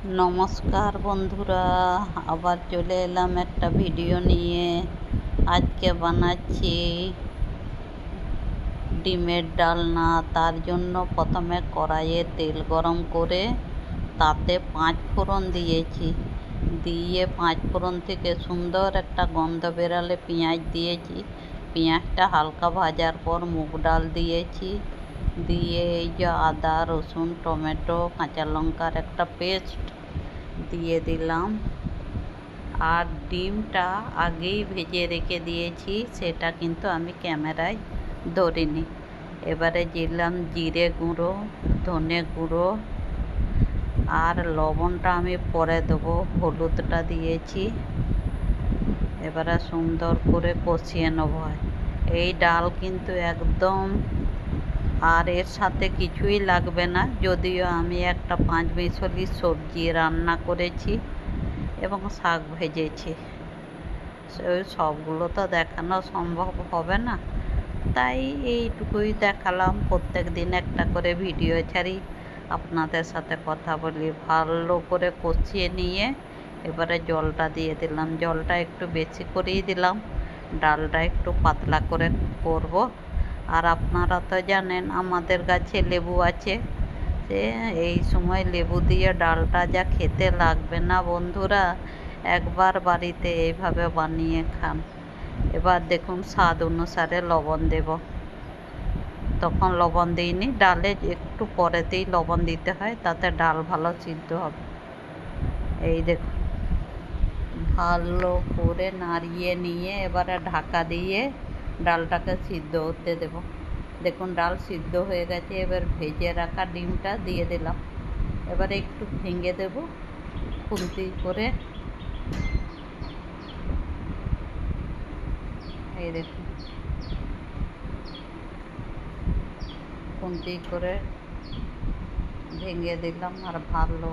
নমস্কার বন্ধুরা, আবার চলে এলাম একটা ভিডিও নিয়ে। আজকে বানাচ্ছি ডিমের ডালনা। তার জন্য প্রথমে কড়াইয়ে তেল গরম করে তাতে 5 ফোড়ন দিয়েছি। দিয়ে 5 ফোড়ন থেকে সুন্দর একটা গন্ধ বেরালে পেঁয়াজ দিয়েছি। পেঁয়াজটা হালকা ভাজার পর মুগ ডাল দিয়েছি। দিয়ে এই যে আদা, রসুন, টমেটো, কাঁচা লঙ্কার একটা পেস্ট দিয়ে দিলাম। আর ডিমটা আগেই ভেজে রেখে দিয়েছি, সেটা কিন্তু আমি ক্যামেরায় ধরিনি। এবারে দিলাম জিরে গুঁড়ো, ধনে গুঁড়ো, আর লবণটা আমি পরে দেবো, হলুদটা দিয়েছি। এবারে সুন্দর করে কষিয়ে নেব। এই ডাল কিন্তু একদম আর এর সাথে কিছুই লাগবে না, যদিও আমি একটা 5 মিশালি সবজি রান্না করেছি এবং শাক ভেজেছি। ওই সবগুলো তো দেখানো সম্ভব হবে না, তাই এইটুকুই দেখালাম। প্রত্যেক দিন একটা করে ভিডিও ছাড়ি, আপনাদের সাথে কথা বলি। ভালো করে কষিয়ে নিয়ে এবারে জলটা দিয়ে দিলাম। জলটা একটু বেশি করেই দিলাম, ডালটা একটু পাতলা করে করব। আর আপনারা তো জানেন আমাদের গাছে লেবু আছে, সে এই সময় লেবু দিয়ে ডালটা যা খেতে লাগবে না বন্ধুরা, একবার বাড়িতে এইভাবে বানিয়ে খান। এবার দেখুন স্বাদ অনুসারে লবণ দেব। তখন লবণ দিইনি, ডালে একটু পরেতেই লবণ দিতে হয়, তাতে ডাল ভালো সিদ্ধ হবে। এই দেখুন ভালো করে নাড়িয়ে নিয়ে এবারে ঢাকা দিয়ে ডালটাকে সিদ্ধ হতে দেব। দেখুন ডাল সিদ্ধ হয়ে গেছে। এবার ভেজে রাখা ডিমটা দিয়ে দিলাম। এবারে একটু ভেঙে দেব খুন্তি করে। এই দেখুন খুন্তি করে ভেঙে দিলাম। আর ভালো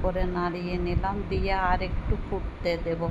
করে নাড়িয়ে নিলাম। দিয়ে আর একটু ফুটতে দেব।